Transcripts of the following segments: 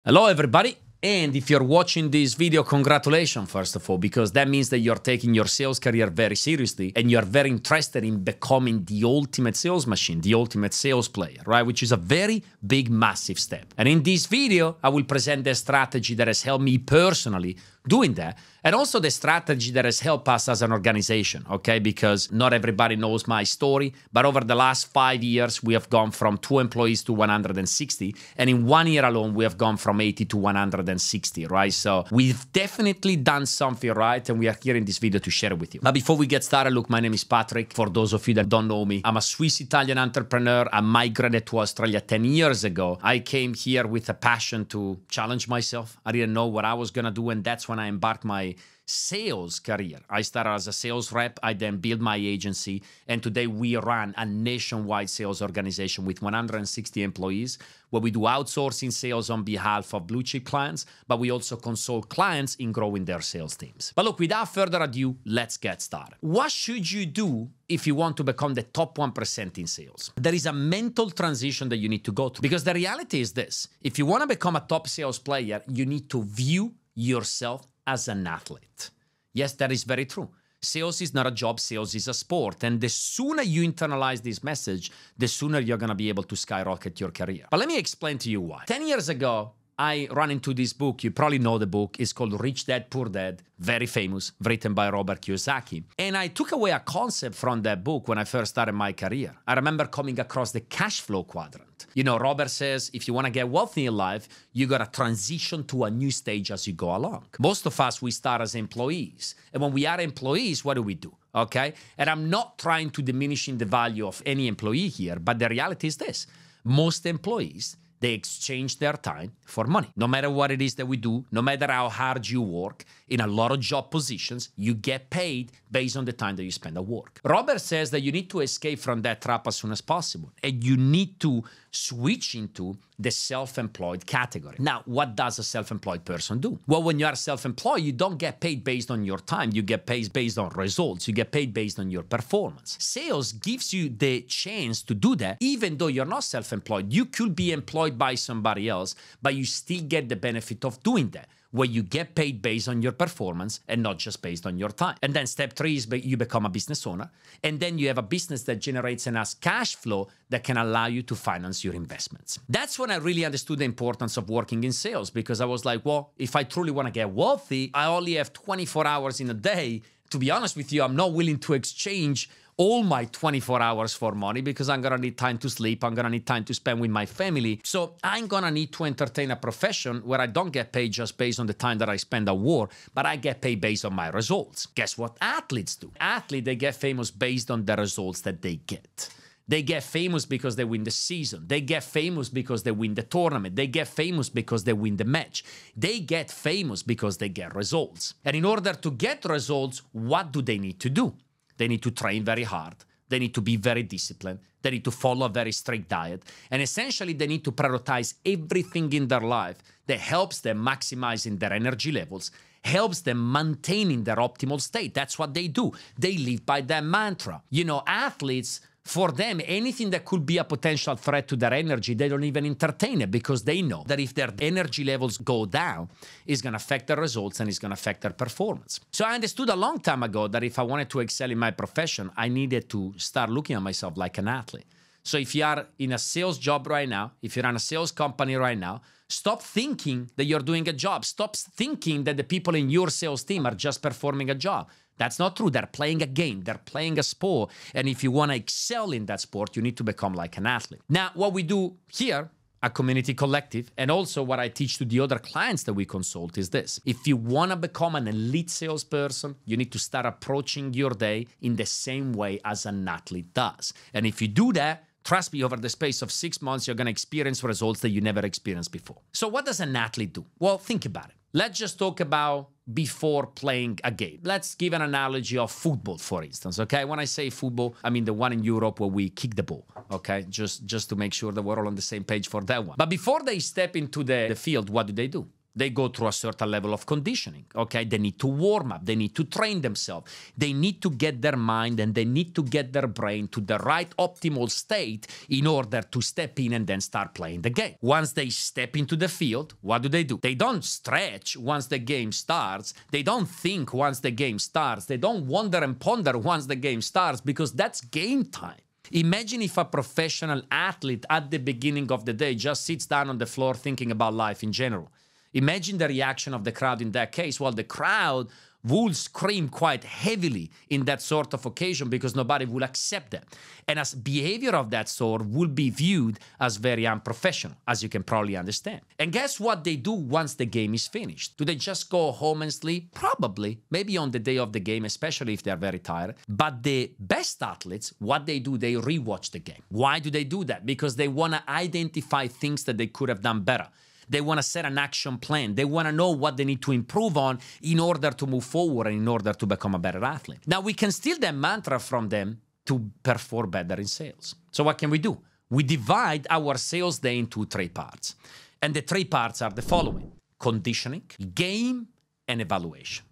Hello everybody, and if you're watching this video, congratulations first of all, because that means that you're taking your sales career very seriously and you're very interested in becoming the ultimate sales machine, the ultimate sales player, right? Which is a very big, massive step. And in this video, I will present the strategy that has helped me personally doing that, and also the strategy that has helped us as an organization, okay? Because not everybody knows my story, but over the last 5 years, we have gone from 2 employees to 160, and in 1 year alone, we have gone from 80 to 160, right? So we've definitely done something right, and we are here in this video to share it with you. But before we get started, look, my name is Patrick. For those of you that don't know me, I'm a Swiss-Italian entrepreneur. I migrated to Australia 10 years ago. I came here with a passion to challenge myself. I didn't know what I was gonna do, and that's when I embarked my sales career. I started as a sales rep. I then built my agency, and today we run a nationwide sales organization with 160 employees, where we do outsourcing sales on behalf of blue chip clients, but we also consult clients in growing their sales teams. But look, without further ado, let's get started. What should you do if you want to become the top 1% in sales? There is a mental transition that you need to go through, because the reality is this: if you want to become a top sales player, you need to view yourself as an athlete. Yes, that is very true. Sales is not a job, sales is a sport. And the sooner you internalize this message, the sooner you're going to be able to skyrocket your career. But let me explain to you why. 10 years ago, I ran into this book. You probably know the book. It's called Rich Dad, Poor Dad. Very famous, written by Robert Kiyosaki. And I took away a concept from that book when I first started my career. I remember coming across the cash flow quadrant. You know, Robert says, if you want to get wealthy in life, you got to transition to a new stage as you go along. Most of us, we start as employees. And when we are employees, what do? Okay? And I'm not trying to diminish in the value of any employee here, but the reality is this: most employees, they exchange their time for money. No matter what it is that we do, no matter how hard you work, in a lot of job positions, you get paid based on the time that you spend at work. Robert says that you need to escape from that trap as soon as possible, and you need to switch into the self-employed category. Now, what does a self-employed person do? Well, when you are self-employed, you don't get paid based on your time. You get paid based on results. You get paid based on your performance. Sales gives you the chance to do that. Even though you're not self-employed, you could be employed by somebody else, but you still get the benefit of doing that, where you get paid based on your performance and not just based on your time. And then step 3 is you become a business owner. And then you have a business that generates enough cash flow that can allow you to finance your investments. That's when I really understood the importance of working in sales, because I was like, well, if I truly want to get wealthy, I only have 24 hours in a day. To be honest with you, I'm not willing to exchange all my 24 hours for money, because I'm going to need time to sleep. I'm going to need time to spend with my family. So I'm going to need to entertain a profession where I don't get paid just based on the time that I spend at work, but I get paid based on my results. Guess what athletes do? Athletes, they get famous based on the results that they get. They get famous because they win the season. They get famous because they win the tournament. They get famous because they win the match. They get famous because they get results. And in order to get results, what do they need to do? They need to train very hard. They need to be very disciplined. They need to follow a very strict diet. And essentially, they need to prioritize everything in their life that helps them maximizing their energy levels, helps them maintaining their optimal state. That's what they do. They live by that mantra. You know, athletes, for them, anything that could be a potential threat to their energy, they don't even entertain it, because they know that if their energy levels go down, it's going to affect their results and it's going to affect their performance. So I understood a long time ago that if I wanted to excel in my profession, I needed to start looking at myself like an athlete. So if you are in a sales job right now, if you're in a sales company right now, stop thinking that you're doing a job. Stop thinking that the people in your sales team are just performing a job. That's not true. They're playing a game. They're playing a sport. And if you want to excel in that sport, you need to become like an athlete. Now, what we do here, a community collective, and also what I teach to the other clients that we consult is this: if you want to become an elite salesperson, you need to start approaching your day in the same way as an athlete does. And if you do that, trust me, over the space of 6 months, you're going to experience results that you never experienced before. So what does an athlete do? Well, think about it. Let's just talk about before playing a game. Let's give an analogy of football, for instance, okay? When I say football, I mean the one in Europe where we kick the ball, okay? Just to make sure that we're all on the same page for that one. But before they step into the field, what do? They go through a certain level of conditioning, okay? They need to warm up. They need to train themselves. They need to get their mind and they need to get their brain to the right optimal state in order to step in and then start playing the game. Once they step into the field, what do? They don't stretch once the game starts. They don't think once the game starts. They don't wonder and ponder once the game starts, because that's game time. Imagine if a professional athlete at the beginning of the day just sits down on the floor thinking about life in general. Imagine the reaction of the crowd in that case. Well, the crowd will scream quite heavily in that sort of occasion because nobody will accept that. And as behavior of that sort will be viewed as very unprofessional, as you can probably understand. And guess what they do once the game is finished? Do they just go home and sleep? Probably, maybe on the day of the game, especially if they're very tired. But the best athletes, what they do, they rewatch the game. Why do they do that? Because they want to identify things that they could have done better. They want to set an action plan. They want to know what they need to improve on in order to move forward and in order to become a better athlete. Now, we can steal that mantra from them to perform better in sales. So what can we do? We divide our sales day into 3 parts. And the 3 parts are the following: conditioning, game, and evaluation.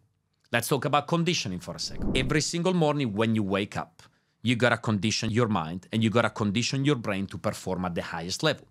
Let's talk about conditioning for a second. Every single morning when you wake up, you got to condition your mind and you got to condition your brain to perform at the highest level.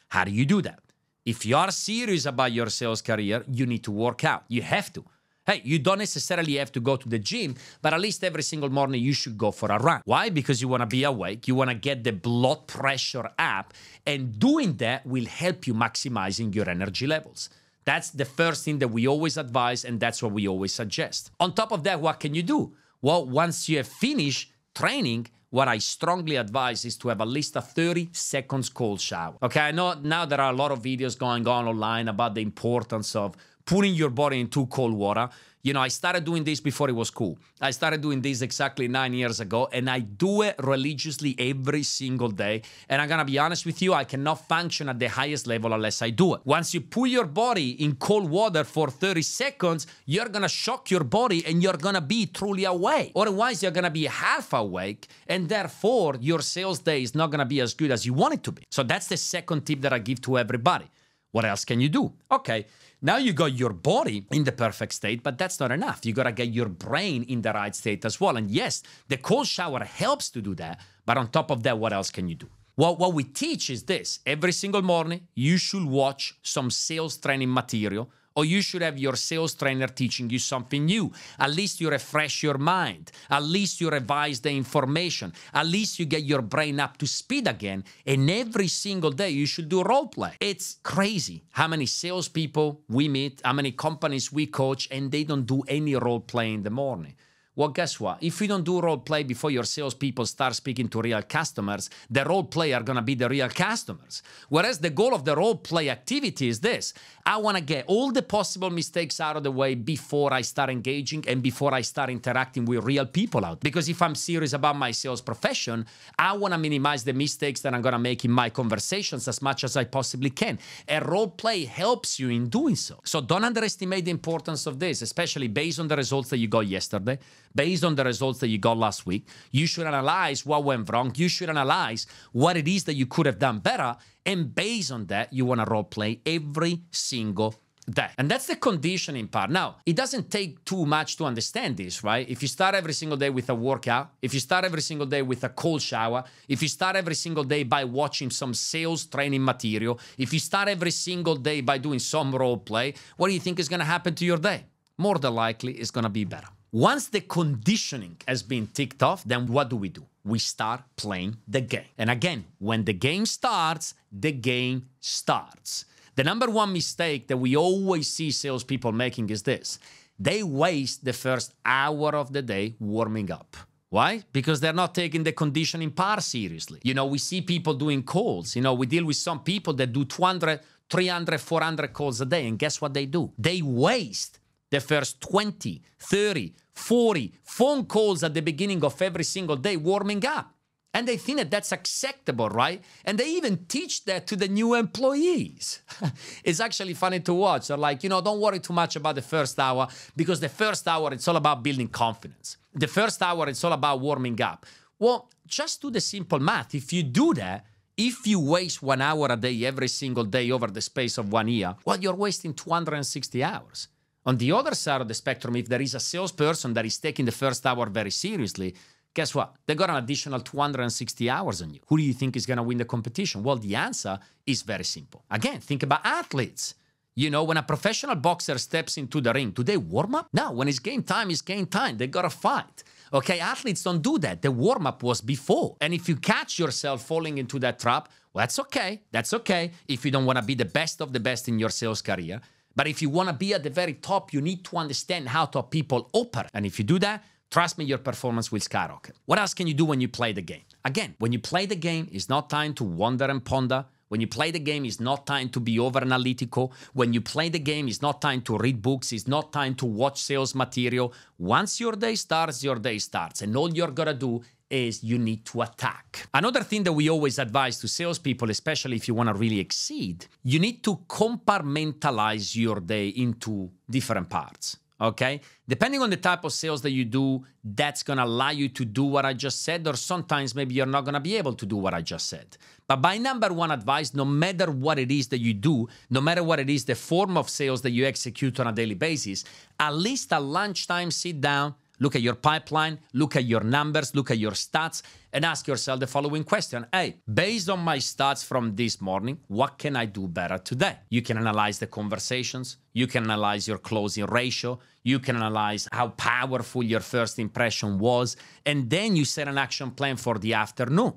How do you do that? If you are serious about your sales career, you need to work out. You have to. Hey, you don't necessarily have to go to the gym, but at least every single morning you should go for a run. Why? Because you want to be awake. You want to get the blood pressure up. And doing that will help you maximizing your energy levels. That's the first thing that we always advise, and that's what we always suggest. On top of that, what can you do? Well, once you have finished training, what I strongly advise is to have at least a 30 seconds cold shower. Okay, I know now there are a lot of videos going on online about the importance of putting your body into cold water. You know, I started doing this before it was cool. I started doing this exactly 9 years ago, and I do it religiously every single day. And I'm gonna be honest with you, I cannot function at the highest level unless I do it. Once you put your body in cold water for 30 seconds, you're gonna shock your body and you're gonna be truly awake. Otherwise, you're gonna be half awake, and therefore, your sales day is not gonna be as good as you want it to be. So that's the second tip that I give to everybody. What else can you do? Okay, now you got your body in the perfect state, but that's not enough. You gotta get your brain in the right state as well. And yes, the cold shower helps to do that, but on top of that, what else can you do? Well, what we teach is this. Every single morning, you should watch some sales training material, or you should have your sales trainer teaching you something new. At least you refresh your mind. At least you revise the information. At least you get your brain up to speed again. And every single day you should do role play. It's crazy how many salespeople we meet, how many companies we coach, and they don't do any role play in the morning. Well, guess what? If you don't do role play before your salespeople start speaking to real customers, the role play are going to be the real customers. Whereas the goal of the role play activity is this. I want to get all the possible mistakes out of the way before I start engaging and before I start interacting with real people out. Because if I'm serious about my sales profession, I want to minimize the mistakes that I'm going to make in my conversations as much as I possibly can. And role play helps you in doing so. So don't underestimate the importance of this, especially based on the results that you got yesterday. Based on the results that you got last week, you should analyze what went wrong. You should analyze what it is that you could have done better. And based on that, you want to role play every single day. And that's the conditioning part. Now, it doesn't take too much to understand this, right? If you start every single day with a workout, if you start every single day with a cold shower, if you start every single day by watching some sales training material, if you start every single day by doing some role play, what do you think is going to happen to your day? More than likely, it's going to be better. Once the conditioning has been ticked off, then what do? We start playing the game. And again, when the game starts, the game starts. The number one mistake that we always see salespeople making is this. They waste the first hour of the day warming up. Why? Because they're not taking the conditioning part seriously. You know, we see people doing calls. You know, we deal with some people that do 200, 300, 400 calls a day. And guess what they do? They waste the first 20, 30, 40 phone calls at the beginning of every single day warming up. And they think that that's acceptable, right? And they even teach that to the new employees. It's actually funny to watch. They're like, you know, don't worry too much about the first hour because the first hour, it's all about building confidence. The first hour, it's all about warming up. Well, just do the simple math. If you do that, If you waste 1 hour a day every single day over the space of 1 year, well, you're wasting 260 hours. On the other side of the spectrum, if there is a salesperson that is taking the first hour very seriously, guess what? They got an additional 260 hours on you. Who do you think is going to win the competition? Well, the answer is very simple. Again, think about athletes. You know, when a professional boxer steps into the ring, do they warm up? No, when it's game time, it's game time. They got to fight. Okay, athletes don't do that. The warm-up was before. And if you catch yourself falling into that trap, well, that's okay. That's okay if you don't want to be the best of the best in your sales career. But if you want to be at the very top, you need to understand how top people operate. And if you do that, trust me, your performance will skyrocket. What else can you do when you play the game? Again, when you play the game, it's not time to wonder and ponder. When you play the game, it's not time to be over-analytical. When you play the game, it's not time to read books. It's not time to watch sales material. Once your day starts, your day starts. And all you're going to do is you need to attack. Another thing that we always advise to salespeople, especially if you want to really exceed, you need to compartmentalize your day into different parts. Okay? Depending on the type of sales that you do, that's going to allow you to do what I just said, or sometimes maybe you're not going to be able to do what I just said. But my number one advice, no matter what it is that you do, no matter what it is, the form of sales that you execute on a daily basis, at least at lunchtime, sit down, look at your pipeline, look at your numbers, look at your stats, and ask yourself the following question. Hey, based on my stats from this morning, what can I do better today? You can analyze the conversations. You can analyze your closing ratio. You can analyze how powerful your first impression was. And then you set an action plan for the afternoon.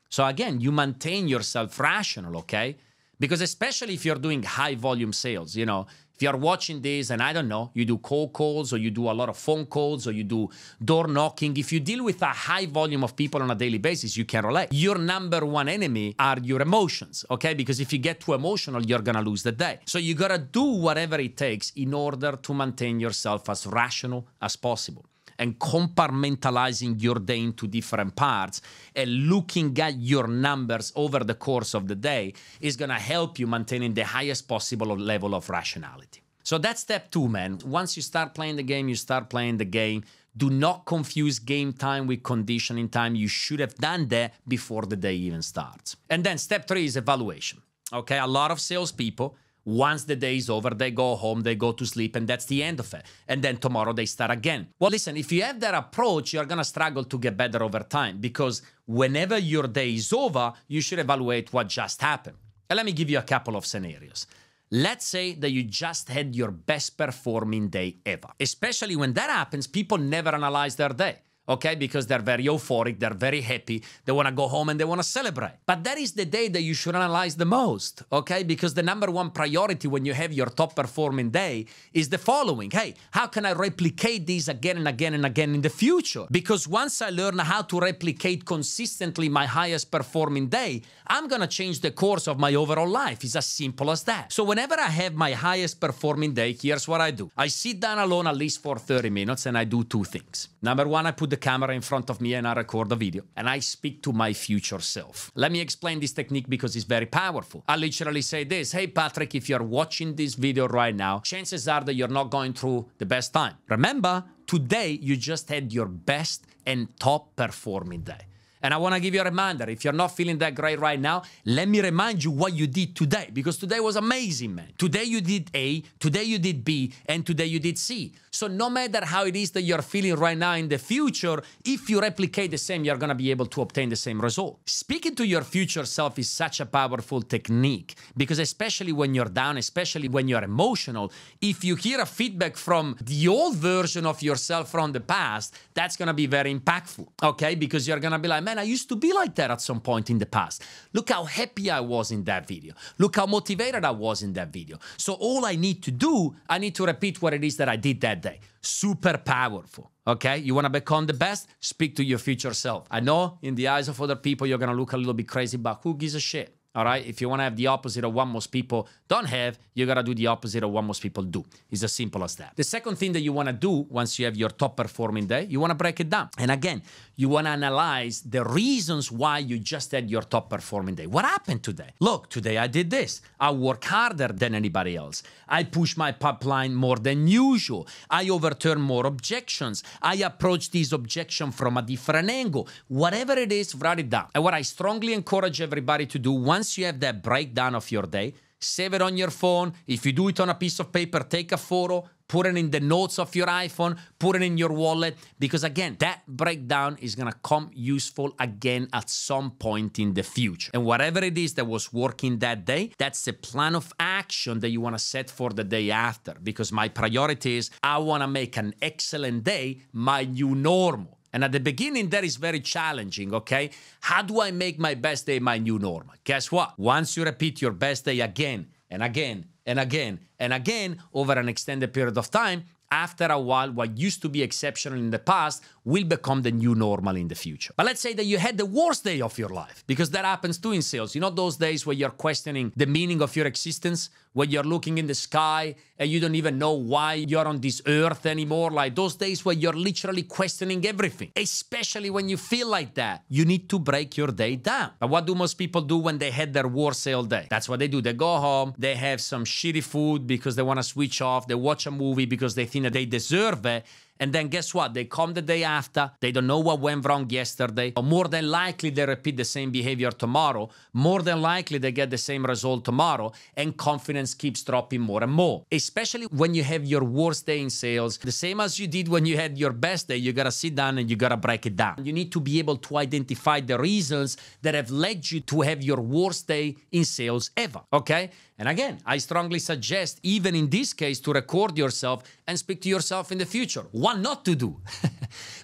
So again, you maintain yourself rational, okay? Because especially if you're doing high volume sales, you know, if you're watching this and I don't know, you do cold calls or you do a lot of phone calls or you do door knocking, if you deal with a high volume of people on a daily basis, you can relate. Your number one enemy are your emotions, okay? Because if you get too emotional, you're gonna lose the day. So you gotta do whatever it takes in order to maintain yourself as rational as possible. And compartmentalizing your day into different parts and looking at your numbers over the course of the day is going to help you maintaining the highest possible level of rationality. So that's step 2, man. Once you start playing the game, you start playing the game. Do not confuse game time with conditioning time. You should have done that before the day even starts. And then step 3 is evaluation. Okay, a lot of salespeople, once the day is over, they go home, they go to sleep, and that's the end of it. And then tomorrow they start again. Well, listen, if you have that approach, you're going to struggle to get better over time because whenever your day is over, you should evaluate what just happened. And let me give you a couple of scenarios. Let's say that you just had your best performing day ever. Especially when that happens, people never analyze their day. Okay, because they're very euphoric, they're very happy, they want to go home and they want to celebrate. But that is the day that you should analyze the most, okay? Because the number one priority when you have your top performing day is the following. Hey, how can I replicate this again and again and again in the future? Because once I learn how to replicate consistently my highest performing day, I'm going to change the course of my overall life. It's as simple as that. So whenever I have my highest performing day, here's what I do. I sit down alone at least for 30 minutes and I do 2 things. Number 1, I put the camera in front of me and I record a video and I speak to my future self. Let me explain this technique because it's very powerful. I literally say this, hey Patrick, if you're watching this video right now, chances are that you're not going through the best time. Remember, today you just had your best and top performing day. And I want to give you a reminder, if you're not feeling that great right now, let me remind you what you did today, because today was amazing, man. Today you did A, today you did B, and today you did C. So no matter how it is that you're feeling right now in the future, if you replicate the same, you're going to be able to obtain the same result. Speaking to your future self is such a powerful technique, because especially when you're down, especially when you're emotional, if you hear a feedback from the old version of yourself from the past, that's going to be very impactful, okay? Because you're going to be like, man, I used to be like that at some point in the past. Look how happy I was in that video. Look how motivated I was in that video. So all I need to do, I need to repeat what it is that I did that day. Super powerful, okay? You want to become the best? Speak to your future self. I know in the eyes of other people, you're going to look a little bit crazy, but who gives a shit? All right. If you want to have the opposite of what most people don't have, you got to do the opposite of what most people do. It's as simple as that. The second thing that you want to do once you have your top performing day, you want to break it down. And again, you want to analyze the reasons why you just had your top performing day. What happened today? Look, today I did this. I work harder than anybody else. I push my pipeline more than usual. I overturn more objections. I approach these objections from a different angle. Whatever it is, write it down. And what I strongly encourage everybody to do, once you have that breakdown of your day, save it on your phone. If you do it on a piece of paper, take a photo, put it in the notes of your iPhone, put it in your wallet, because again, that breakdown is gonna come useful again at some point in the future. And whatever it is that was working that day, that's the plan of action that you wanna set for the day after, because my priority is I wanna make an excellent day my new normal. And at the beginning, that is very challenging, okay? How do I make my best day my new normal? Guess what? Once you repeat your best day again and again and again and again over an extended period of time, after a while, what used to be exceptional in the past will become the new normal in the future. But let's say that you had the worst day of your life, because that happens too in sales. You know those days where you're questioning the meaning of your existence, when you're looking in the sky and you don't even know why you're on this earth anymore, like those days where you're literally questioning everything. Especially when you feel like that, you need to break your day down. But what do most people do when they had their worst sale day? That's what they do. They go home, they have some shitty food because they want to switch off, they watch a movie because they think that they deserve it. And then guess what? They come the day after, they don't know what went wrong yesterday. Or more than likely, they repeat the same behavior tomorrow. More than likely, they get the same result tomorrow. And confidence keeps dropping more and more. Especially when you have your worst day in sales. The same as you did when you had your best day, you gotta sit down and you gotta break it down. You need to be able to identify the reasons that have led you to have your worst day in sales ever, okay? And again, I strongly suggest, even in this case, to record yourself and speak to yourself in the future. What not to do.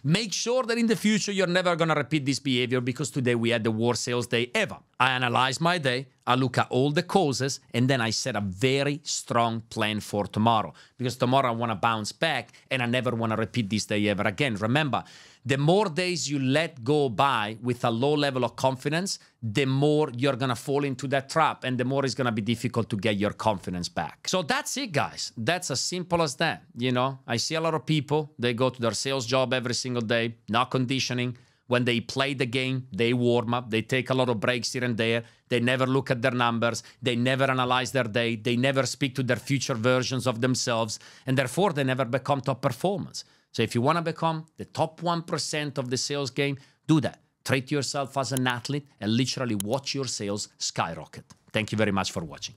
Make sure that in the future, you're never going to repeat this behavior, because today we had the worst sales day ever. I analyze my day, I look at all the causes, and then I set a very strong plan for tomorrow. Because tomorrow I want to bounce back, and I never want to repeat this day ever again. Remember, the more days you let go by with a low level of confidence, the more you're going to fall into that trap, and the more it's going to be difficult to get your confidence back. So that's it, guys. That's as simple as that. You know, I see a lot of people, they go to their sales job every single day, not conditioning. When they play the game, they warm up, they take a lot of breaks here and there, they never look at their numbers, they never analyze their day, they never speak to their future versions of themselves, and therefore they never become top performers. So if you want to become the top 1% of the sales game, do that. Treat yourself as an athlete and literally watch your sales skyrocket. Thank you very much for watching.